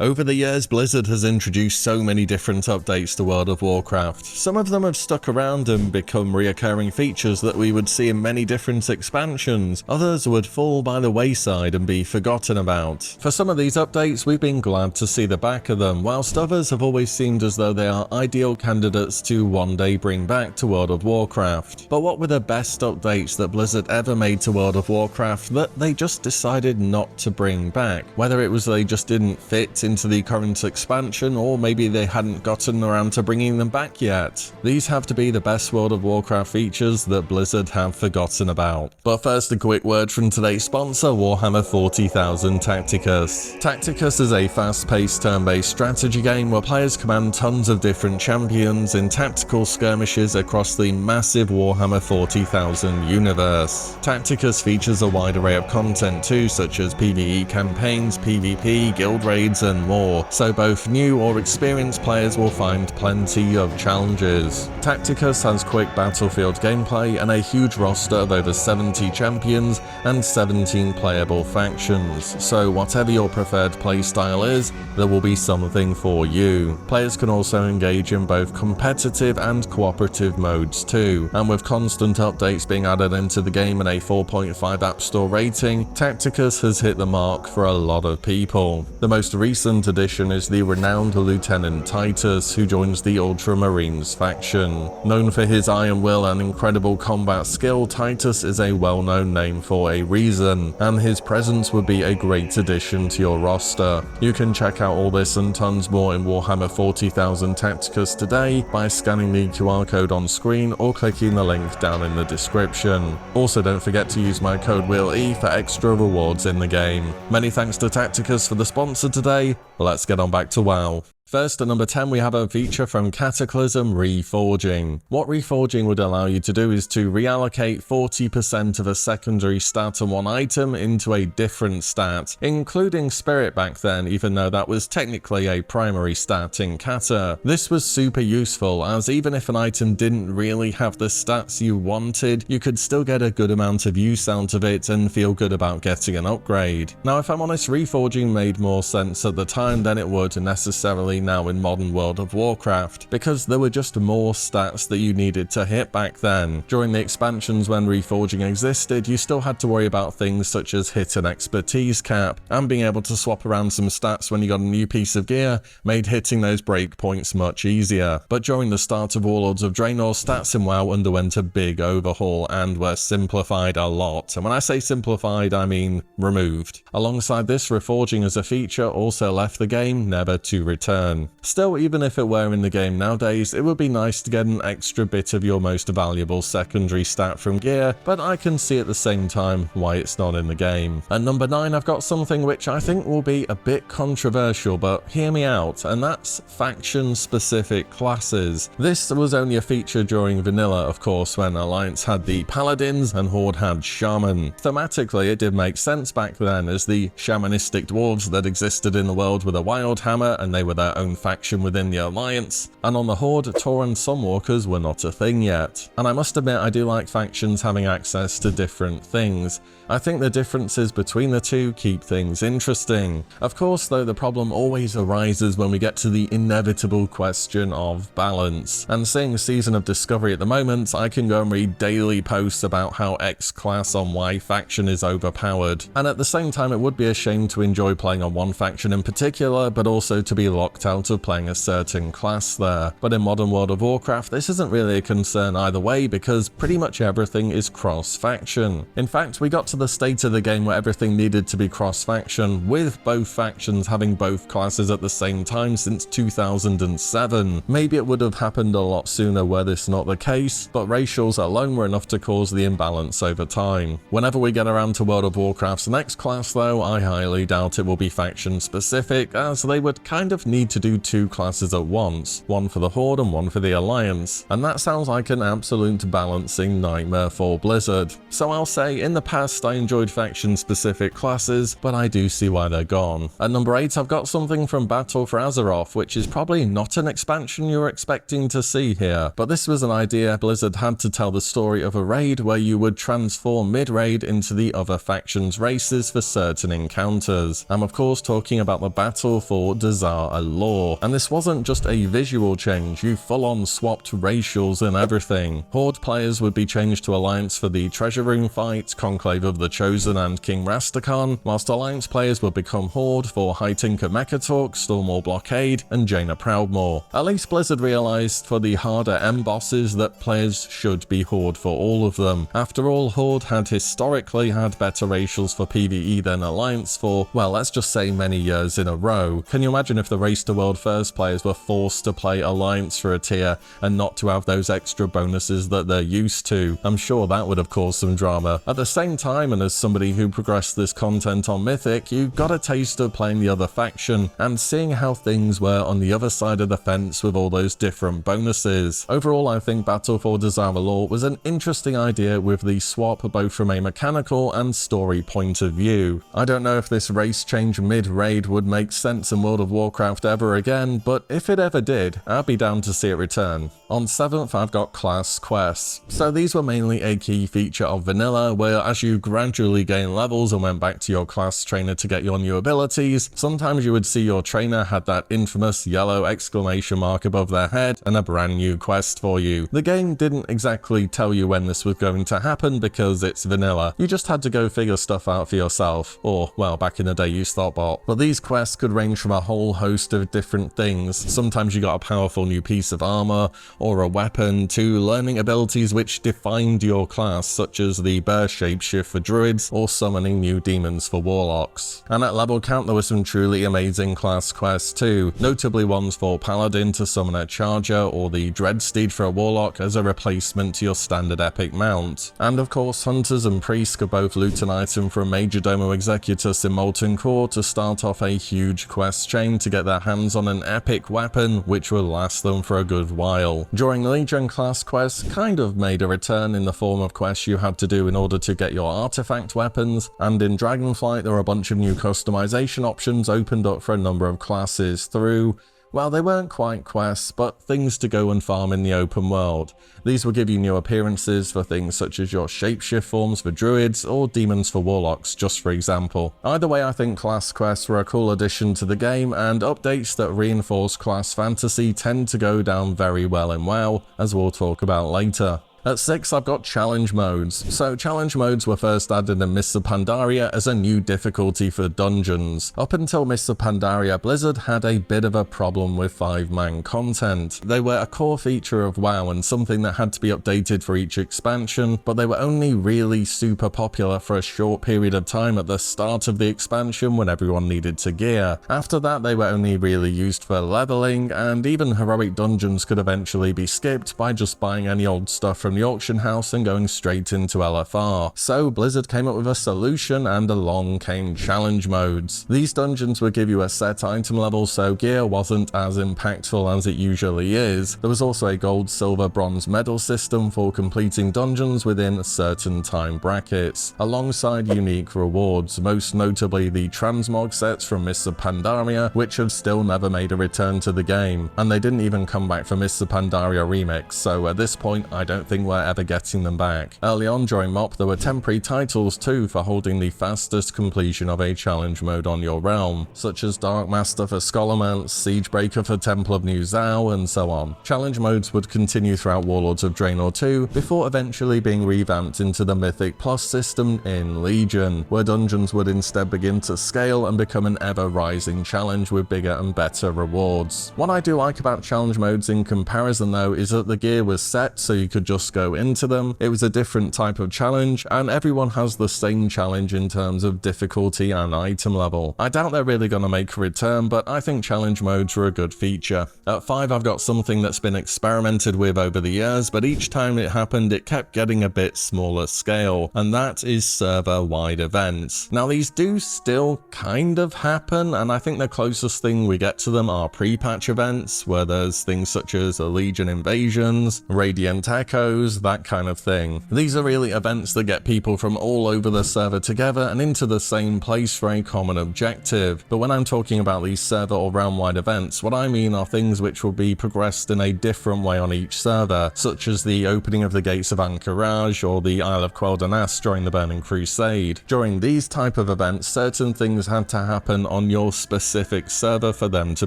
Over the years, Blizzard has introduced so many different updates to World of Warcraft. Some of them have stuck around and become reoccurring features that we would see in many different expansions. Others would fall by the wayside and be forgotten about. For some of these updates, we've been glad to see the back of them, whilst others have always seemed as though they are ideal candidates to one day bring back to World of Warcraft. But what were the best updates that Blizzard ever made to World of Warcraft that they just decided not to bring back? Whether it was they just didn't fit into the current expansion, or maybe they hadn't gotten around to bringing them back yet. These have to be the best World of Warcraft features that Blizzard have forgotten about. But first, a quick word from today's sponsor, Warhammer 40,000 Tacticus. Tacticus is a fast-paced turn-based strategy game where players command tons of different champions in tactical skirmishes across the massive Warhammer 40,000 universe. Tacticus features a wide array of content too, such as PvE campaigns, PvP, guild raids, and more, so both new or experienced players will find plenty of challenges. Tacticus has quick battlefield gameplay and a huge roster of over 70 champions and 17 playable factions, so whatever your preferred playstyle is, there will be something for you. Players can also engage in both competitive and cooperative modes too, and with constant updates being added into the game and a 4.5 App Store rating, Tacticus has hit the mark for a lot of people. The most recent addition is the renowned Lieutenant Titus, who joins the Ultramarines faction. Known for his iron will and incredible combat skill, Titus is a well-known name for a reason, and his presence would be a great addition to your roster. You can check out all this and tons more in Warhammer 40,000 Tacticus today by scanning the QR code on screen or clicking the link down in the description. Also, don't forget to use my code WillE for extra rewards in the game. Many thanks to Tacticus for the sponsor today. Let's get on back to WoW. First, at number 10, we have a feature from Cataclysm, Reforging. What Reforging would allow you to do is to reallocate 40% of a secondary stat on one item into a different stat, including Spirit back then, even though that was technically a primary stat in Cata. This was super useful, as even if an item didn't really have the stats you wanted, you could still get a good amount of use out of it and feel good about getting an upgrade. Now, if I'm honest, Reforging made more sense at the time than it would necessarily now in modern World of Warcraft, because there were just more stats that you needed to hit back then. During the expansions when Reforging existed, you still had to worry about things such as hit and expertise cap, and being able to swap around some stats when you got a new piece of gear made hitting those breakpoints much easier. But during the start of Warlords of Draenor, stats in WoW underwent a big overhaul and were simplified a lot, and when I say simplified, I mean removed. Alongside this, Reforging as a feature also left the game never to return. Still, even if it were in the game nowadays, it would be nice to get an extra bit of your most valuable secondary stat from gear, but I can see at the same time why it's not in the game. At number 9, I've got something which I think will be a bit controversial, but hear me out, and that's faction-specific classes. This was only a feature during vanilla, of course, when Alliance had the Paladins and Horde had Shaman. Thematically, it did make sense back then, as the shamanistic dwarves that existed in the world with a wild hammer, and they were their own faction within the Alliance, and on the Horde, Tauren Sunwalkers were not a thing yet. And I must admit, I do like factions having access to different things. I think the differences between the two keep things interesting. Of course, though, the problem always arises when we get to the inevitable question of balance. And seeing Season of Discovery at the moment, I can go and read daily posts about how X class on Y faction is overpowered. And at the same time, it would be a shame to enjoy playing on one faction in particular, but also to be locked out of playing a certain class there. But in modern World of Warcraft, this isn't really a concern either way, because pretty much everything is cross-faction. In fact, we got to the state of the game where everything needed to be cross-faction, with both factions having both classes at the same time since 2007. Maybe it would have happened a lot sooner were this not the case, but racials alone were enough to cause the imbalance over time. Whenever we get around to World of Warcraft's next class though, I highly doubt it will be faction-specific, as they would kind of need to do 2 classes at once, one for the Horde and one for the Alliance, and that sounds like an absolute balancing nightmare for Blizzard. So I'll say, in the past I enjoyed faction-specific classes, but I do see why they're gone. At number 8, I've got something from Battle for Azeroth, which is probably not an expansion you were expecting to see here, but this was an idea Blizzard had to tell the story of a raid where you would transform mid-raid into the other faction's races for certain encounters. I'm of course talking about the Battle for Desire Allure, and this wasn't just a visual change, you full-on swapped racials and everything. Horde players would be changed to Alliance for the Treasure Room fight, Conclave of the Chosen and King Rastakhan, whilst Alliance players would become Horde for High Tinker Mechatalk, Stormwall Blockade, and Jaina Proudmoore. At least Blizzard realised for the harder M bosses that players should be Horde for all of them. After all, Horde had historically had better racials for PvE than Alliance for, well, let's just say many years in a row. Can you imagine if the Race to World First players were forced to play Alliance for a tier and not to have those extra bonuses that they're used to? I'm sure that would have caused some drama. At the same time, and as somebody who progressed this content on Mythic, you got a taste of playing the other faction and seeing how things were on the other side of the fence with all those different bonuses. Overall, I think Battle for Desire Allure was an interesting idea with the swap both from a mechanical and story point of view. I don't know if this race change mid-raid would make sense in World of Warcraft ever again, but if it ever did, I'd be down to see it return. On 7th, I've got class quests. So these were mainly a key feature of vanilla, where as you gradually gain levels and went back to your class trainer to get your new abilities, sometimes you would see your trainer had that infamous yellow exclamation mark above their head and a brand new quest for you. The game didn't exactly tell you when this was going to happen because it's vanilla. You just had to go figure stuff out for yourself, or, well, back in the day you Thoughtbot. But these quests could range from a whole host of different things. Sometimes you got a powerful new piece of armor or a weapon, to learning abilities which defined your class, such as the burst shapeshift for druids or summoning new demons for warlocks. And at level count there were some truly amazing class quests too, notably ones for paladin to summon a charger or the dreadsteed for a warlock as a replacement to your standard epic mount. And of course hunters and priests could both loot an item from Majordomo Executus in Molten Core to start off a huge quest chain to get their hands on an epic weapon which will last them for a good while. During Legion class quests kind of made a return in the form of quests you had to do in order to get your artifact weapons, and in Dragonflight there were a bunch of new customization options opened up for a number of classes through, well, they weren't quite quests, but things to go and farm in the open world. These will give you new appearances for things such as your shapeshift forms for druids or demons for warlocks, just for example. Either way, I think class quests were a cool addition to the game, and updates that reinforce class fantasy tend to go down very well in WoW, as we'll talk about later. At 6, I've got challenge modes. So challenge modes were first added in Mists of Pandaria as a new difficulty for dungeons. Up until Mists of Pandaria, Blizzard had a bit of a problem with 5-man content. They were a core feature of WoW and something that had to be updated for each expansion, but they were only really super popular for a short period of time at the start of the expansion when everyone needed to gear. After that, they were only really used for leveling, and even heroic dungeons could eventually be skipped by just buying any old stuff from the auction house and going straight into LFR. So Blizzard came up with a solution, and along came challenge modes. These dungeons would give you a set item level, so gear wasn't as impactful as it usually is. There was also a gold, silver, bronze medal system for completing dungeons within certain time brackets, alongside unique rewards, most notably the transmog sets from Mists of Pandaria, which have still never made a return to the game, and they didn't even come back for Mists of Pandaria Remix, so at this point I don't think we're ever getting them back. Early on during MOP there were temporary titles too for holding the fastest completion of a challenge mode on your realm, such as Dark Master for Scholarmance, Siegebreaker for Temple of New Zao, and so on. Challenge modes would continue throughout Warlords of Draenor 2, before eventually being revamped into the Mythic Plus system in Legion, where dungeons would instead begin to scale and become an ever-rising challenge with bigger and better rewards. What I do like about challenge modes in comparison though is that the gear was set so you could just go into them. It was a different type of challenge, and everyone has the same challenge in terms of difficulty and item level. I doubt they're really going to make a return, but I think challenge modes are a good feature. At 5, I've got something that's been experimented with over the years, but each time it happened, it kept getting a bit smaller scale, and that is server-wide events. Now, these do still kind of happen, and I think the closest thing we get to them are pre-patch events, where there's things such as Legion invasions, Radiant Echoes, that kind of thing. These are really events that get people from all over the server together and into the same place for a common objective. But when I'm talking about these server or realm-wide events, what I mean are things which will be progressed in a different way on each server, such as the opening of the gates of Anchorage or the Isle of Quel'Danas during the Burning Crusade. During these type of events, certain things had to happen on your specific server for them to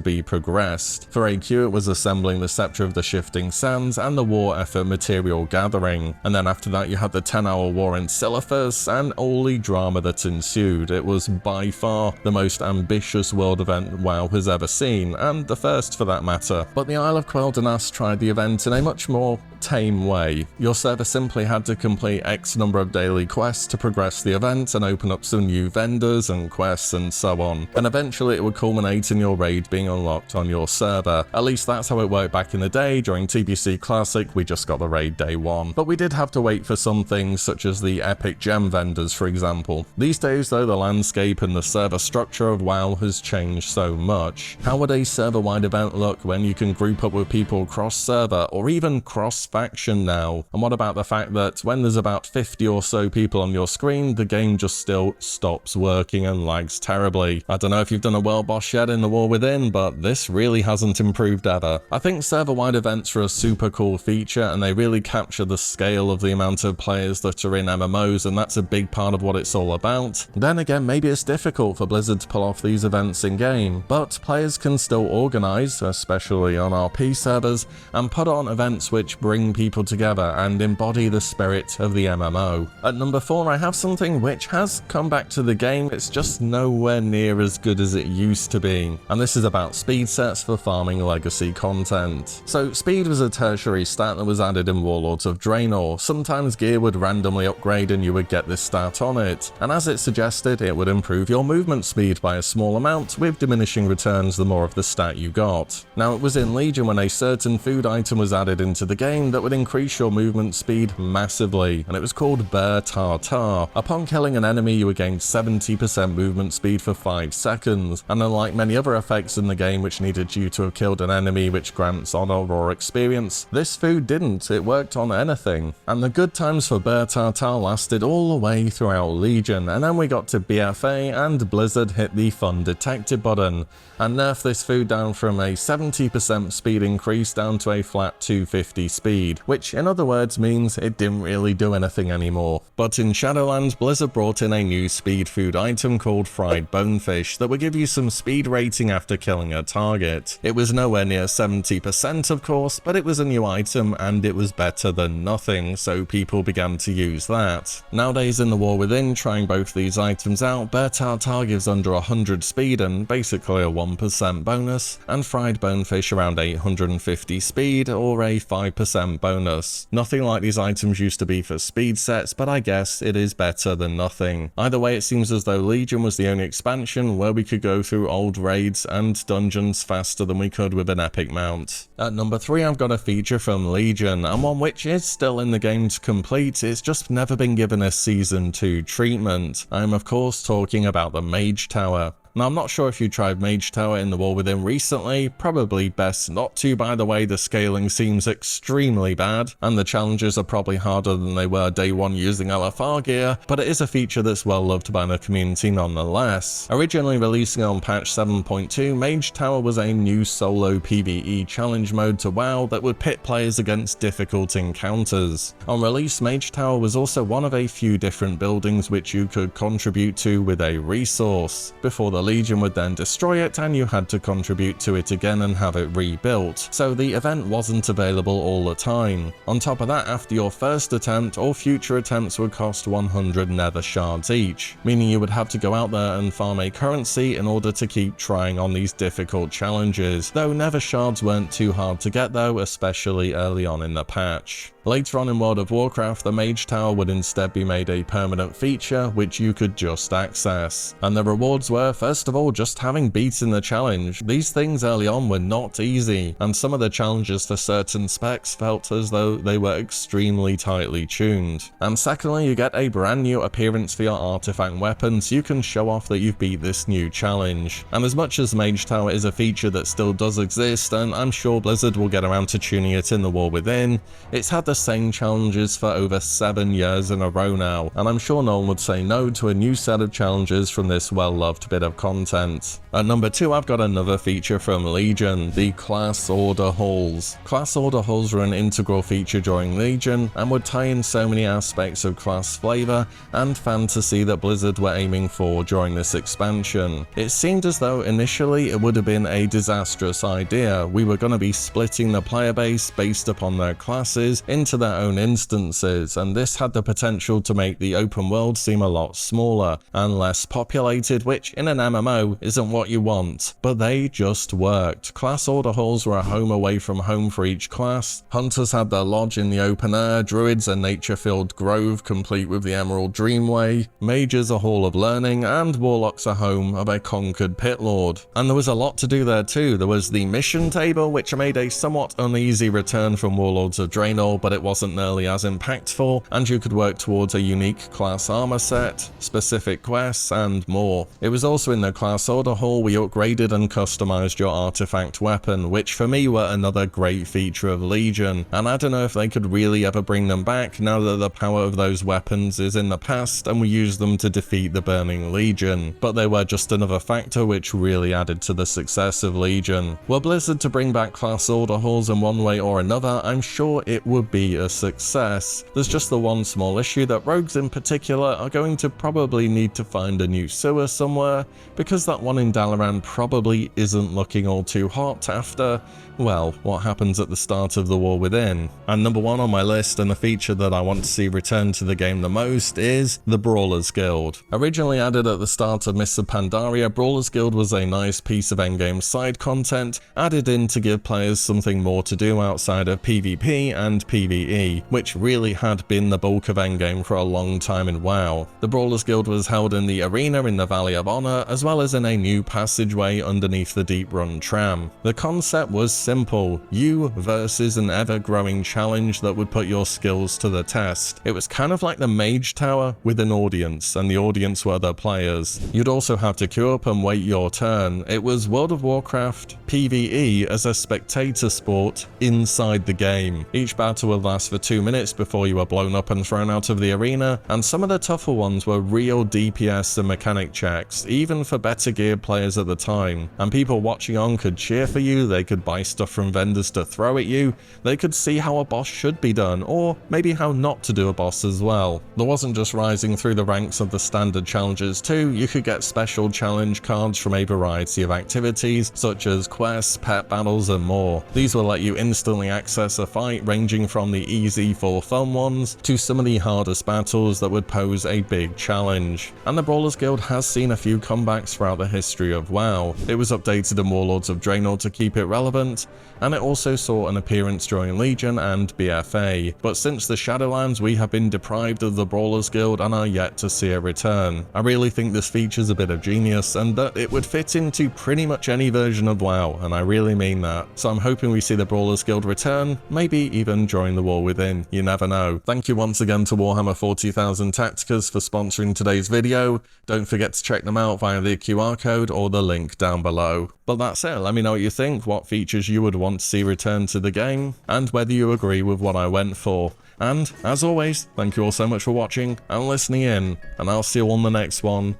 be progressed. For AQ, it was assembling the Scepter of the Shifting Sands and the war effort material gathering. And then after that, you had the 10-hour war in Silithus and all the drama that ensued. It was by far the most ambitious world event WoW has ever seen, and the first for that matter. But the Isle of Quel'Danas tried the event in a much more tame way. Your server simply had to complete X number of daily quests to progress the event and open up some new vendors and quests and so on. And eventually it would culminate in your raid being unlocked on your server. At least that's how it worked back in the day. During TBC Classic, we just got the raid day 1. But we did have to wait for some things such as the epic gem vendors, for example. These days though, the landscape and the server structure of WoW has changed so much. How would a server-wide event look when you can group up with people cross-server or even cross-faction now? And what about the fact that when there's about 50 or so people on your screen, the game just still stops working and lags terribly? I don't know if you've done a world boss yet in the War Within, but this really hasn't improved ever. I think server-wide events are a super cool feature, and they really capture the scale of the amount of players that are in MMOs, and that's a big part of what it's all about. Then again, maybe it's difficult for Blizzard to pull off these events in-game, but players can still organize, especially on RP servers, and put on events which bring people together and embody the spirit of the MMO. At number 4, I have something which has come back to the game, it's just nowhere near as good as it used to be, and this is about speed sets for farming legacy content. So speed was a tertiary stat that was added in Warlords of Draenor. Sometimes gear would randomly upgrade and you would get this stat on it, and as it suggested, it would improve your movement speed by a small amount, with diminishing returns the more of the stat you got. Now, it was in Legion when a certain food item was added into the game that would increase your movement speed massively, and it was called Bear Tartar. Upon killing an enemy, you would gain 70% movement speed for 5 seconds, and unlike many other effects in the game which needed you to have killed an enemy which grants honor or experience, this food didn't. It worked on anything. And the good times for Bear Tartar lasted all the way throughout Legion, and then we got to BFA and Blizzard hit the fun detected button and nerfed this food down from a 70% speed increase down to a flat 250 speed, which in other words means it didn't really do anything anymore. But in Shadowlands, Blizzard brought in a new speed food item called Fried Bonefish that would give you some speed rating after killing a target. It was nowhere near 70% of course, but it was a new item and it was better than nothing, so people began to use that. Nowadays in the War Within, trying both these items out, Bear Tartar gives under 100 speed and basically a 1% bonus, and Fried Bonefish around 850 speed or a 5% bonus. Nothing like these items used to be for speed sets, but I guess it is better than nothing. Either way, it seems as though Legion was the only expansion where we could go through old raids and dungeons faster than we could with an epic mount. At number 3, I've got a feature from Legion, and one which is still in the game to complete, it's just never been given a Season 2 treatment. I'm of course talking about the Mage Tower. Now, I'm not sure if you tried Mage Tower in the War Within recently, probably best not to. By the way, the scaling seems extremely bad, and the challenges are probably harder than they were day 1 using LFR gear, but it is a feature that's well loved by the community nonetheless. Originally releasing on patch 7.2, Mage Tower was a new solo PvE challenge mode to WoW that would pit players against difficult encounters. On release, Mage Tower was also one of a few different buildings which you could contribute to with a resource. Before the Legion would then destroy it and you had to contribute to it again and have it rebuilt, so the event wasn't available all the time. On top of that, after your first attempt, all future attempts would cost 100 nether shards each, meaning you would have to go out there and farm a currency in order to keep trying on these difficult challenges, though nether shards weren't too hard to get though, especially early on in the patch. Later on in World of Warcraft, the Mage Tower would instead be made a permanent feature which you could just access, and the rewards were, first of all, just having beaten the challenge. These things early on were not easy, and some of the challenges for certain specs felt as though they were extremely tightly tuned. And secondly, you get a brand new appearance for your artifact weapon, so you can show off that you've beat this new challenge. And as much as Mage Tower is a feature that still does exist, and I'm sure Blizzard will get around to tuning it in the War Within, it's had the same challenges for over 7 years in a row now, and I'm sure no one would say no to a new set of challenges from this well-loved bit of content. At number 2, I've got another feature from Legion, the Class Order Halls. Class Order Halls were an integral feature during Legion, and would tie in so many aspects of class flavor and fantasy that Blizzard were aiming for during this expansion. It seemed as though initially it would have been a disastrous idea. We were going to be splitting the player base based upon their classes into their own instances, and this had the potential to make the open world seem a lot smaller and less populated, which in an MMO isn't what you want, but they just worked. Class Order Halls were a home away from home for each class. Hunters had their lodge in the open air, druids a nature-filled grove complete with the Emerald Dreamway, mages a hall of learning, and warlocks a home of a conquered pit lord. And there was a lot to do there too. There was the mission table, which made a somewhat uneasy return from Warlords of Draenor, but it wasn't nearly as impactful, and you could work towards a unique class armor set, specific quests, and more. It was also in the Class Order Hall we upgraded and customized your artifact weapon, which for me were another great feature of Legion, and I don't know if they could really ever bring them back now that the power of those weapons is in the past and we use them to defeat the Burning Legion, but they were just another factor which really added to the success of Legion. Were Blizzard to bring back Class Order Halls in one way or another, I'm sure it would be a success. There's just the one small issue that rogues in particular are going to probably need to find a new sewer somewhere, because that one in Dalaran probably isn't looking all too hot after, well, what happens at the start of the War Within. And number 1 on my list, and the feature that I want to see return to the game the most, is the Brawlers Guild. Originally added at the start of Mists of Pandaria, Brawlers Guild was a nice piece of endgame side content, added in to give players something more to do outside of PvP and PvE, which really had been the bulk of endgame for a long time in WoW. The Brawlers Guild was held in the arena in the Valley of Honor, as well as in a new passageway underneath the Deep Run tram. The concept was simple: you versus an ever-growing challenge that would put your skills to the test. It was kind of like the Mage Tower with an audience, and the audience were the players. You'd also have to queue up and wait your turn. It was World of Warcraft PvE as a spectator sport inside the game. Each battle would last for 2 minutes before you were blown up and thrown out of the arena, and some of the tougher ones were real DPS and mechanic checks, even for better geared players at the time. And people watching on could cheer for you, they could buy stuff from vendors to throw at you, they could see how a boss should be done, or maybe how not to do a boss as well. There wasn't just rising through the ranks of the standard challenges too, you could get special challenge cards from a variety of activities, such as quests, pet battles, and more. These will let you instantly access a fight, ranging from the easy for fun ones to some of the hardest battles that would pose a big challenge. And the Brawlers Guild has seen a few comebacks throughout the history of WoW. It was updated in Warlords of Draenor to keep it relevant, and it also saw an appearance during Legion and BFA, but since the Shadowlands we have been deprived of the Brawlers Guild and are yet to see a return. I really think this features a bit of genius, and that it would fit into pretty much any version of WoW, and I really mean that. So I'm hoping we see the Brawlers Guild return, maybe even during the War Within, you never know. Thank you once again to Warhammer 40,000 Tacticas for sponsoring today's video. Don't forget to check them out via the QR code or the link down below. But that's it, let me know what you think, what features you would want to see return to the game, and whether you agree with what I went for. And, as always, thank you all so much for watching and listening in, and I'll see you on the next one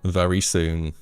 very soon.